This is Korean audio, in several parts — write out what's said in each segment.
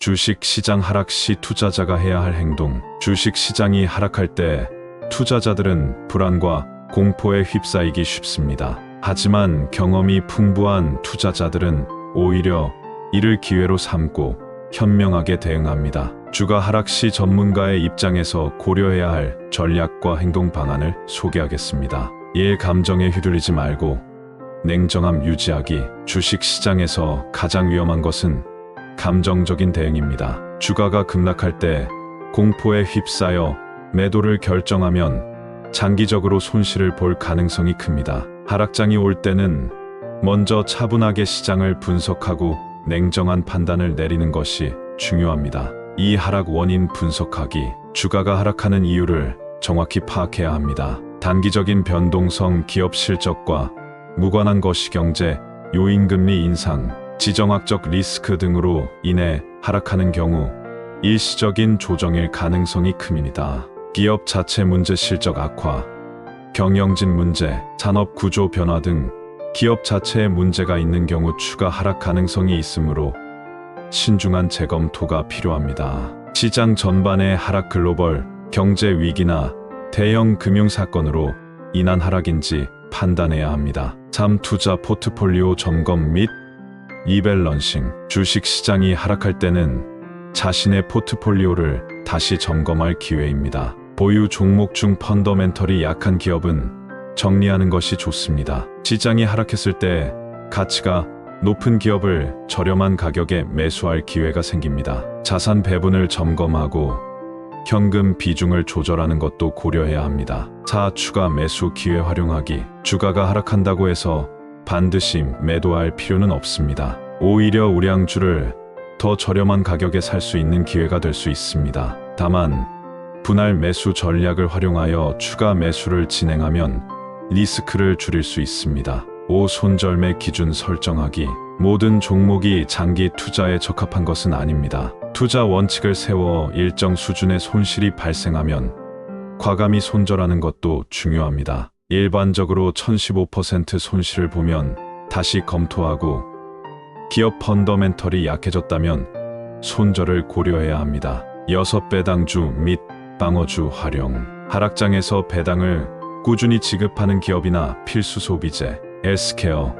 주식 시장 하락 시 투자자가 해야 할 행동. 주식 시장이 하락할 때 투자자들은 불안과 공포에 휩싸이기 쉽습니다. 하지만 경험이 풍부한 투자자들은 오히려 이를 기회로 삼고 현명하게 대응합니다. 주가 하락 시 전문가의 입장에서 고려해야 할 전략과 행동 방안을 소개하겠습니다. 1. 감정에 휘둘리지 말고 냉정함 유지하기. 주식 시장에서 가장 위험한 것은 감정적인 대응입니다. 주가가 급락할 때 공포에 휩싸여 매도를 결정하면 장기적으로 손실을 볼 가능성이 큽니다. 하락장이 올 때는 먼저 차분하게 시장을 분석하고 냉정한 판단을 내리는 것이 중요합니다. 이 하락 원인 분석하기. 주가가 하락하는 이유를 정확히 파악해야 합니다. 단기적인 변동성, 기업 실적과 무관한 것이 경제, 요인금리 인상, 지정학적 리스크 등으로 인해 하락하는 경우 일시적인 조정일 가능성이 큽니다. 기업 자체 문제, 실적 악화, 경영진 문제, 산업 구조 변화 등 기업 자체에 문제가 있는 경우 추가 하락 가능성이 있으므로 신중한 재검토가 필요합니다. 시장 전반의 하락, 글로벌 경제 위기나 대형 금융 사건으로 인한 하락인지 판단해야 합니다. 3. 투자 포트폴리오 점검 및 리밸런싱. 주식 시장이 하락할 때는 자신의 포트폴리오를 다시 점검할 기회입니다. 보유 종목 중 펀더멘털이 약한 기업은 정리하는 것이 좋습니다. 시장이 하락했을 때 가치가 높은 기업을 저렴한 가격에 매수할 기회가 생깁니다. 자산 배분을 점검하고 현금 비중을 조절하는 것도 고려해야 합니다. 4. 추가 매수 기회 활용하기. 주가가 하락한다고 해서 반드시 매도할 필요는 없습니다. 오히려 우량주를 더 저렴한 가격에 살 수 있는 기회가 될 수 있습니다. 다만 분할 매수 전략을 활용하여 추가 매수를 진행하면 리스크를 줄일 수 있습니다. 5. 손절매 기준 설정하기. 모든 종목이 장기 투자에 적합한 것은 아닙니다. 투자 원칙을 세워 일정 수준의 손실이 발생하면 과감히 손절하는 것도 중요합니다. 일반적으로 1015% 손실을 보면 다시 검토하고 기업 펀더멘털이 약해졌다면 손절을 고려해야 합니다. 6. 배당주 및 방어주 활용. 하락장에서 배당을 꾸준히 지급하는 기업이나 필수 소비재, 헬스케어,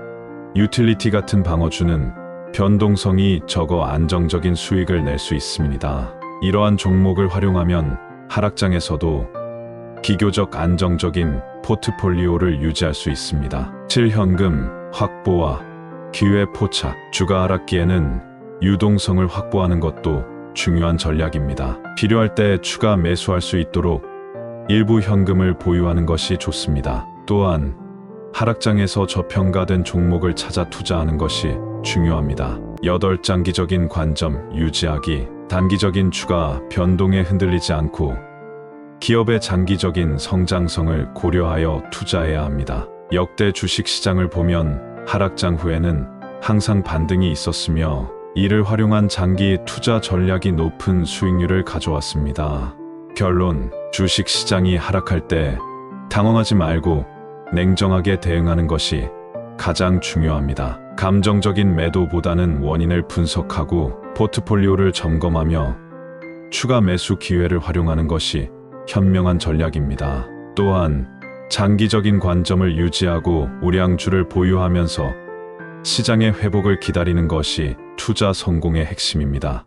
유틸리티 같은 방어주는 변동성이 적어 안정적인 수익을 낼 수 있습니다. 이러한 종목을 활용하면 하락장에서도 비교적 안정적인 포트폴리오를 유지할 수 있습니다. 7. 현금 확보와 기회 포착. 주가 하락기에는 유동성을 확보하는 것도 중요한 전략입니다. 필요할 때 추가 매수할 수 있도록 일부 현금을 보유하는 것이 좋습니다. 또한 하락장에서 저평가된 종목을 찾아 투자하는 것이 중요합니다. 8. 장기적인 관점 유지하기. 단기적인 주가 변동에 흔들리지 않고 기업의 장기적인 성장성을 고려하여 투자해야 합니다. 역대 주식 시장을 보면 하락장 후에는 항상 반등이 있었으며 이를 활용한 장기 투자 전략이 높은 수익률을 가져왔습니다. 결론. 주식 시장이 하락할 때 당황하지 말고 냉정하게 대응하는 것이 가장 중요합니다. 감정적인 매도보다는 원인을 분석하고 포트폴리오를 점검하며 추가 매수 기회를 활용하는 것이 현명한 전략입니다. 또한 장기적인 관점을 유지하고 우량주를 보유하면서 시장의 회복을 기다리는 것이 투자 성공의 핵심입니다.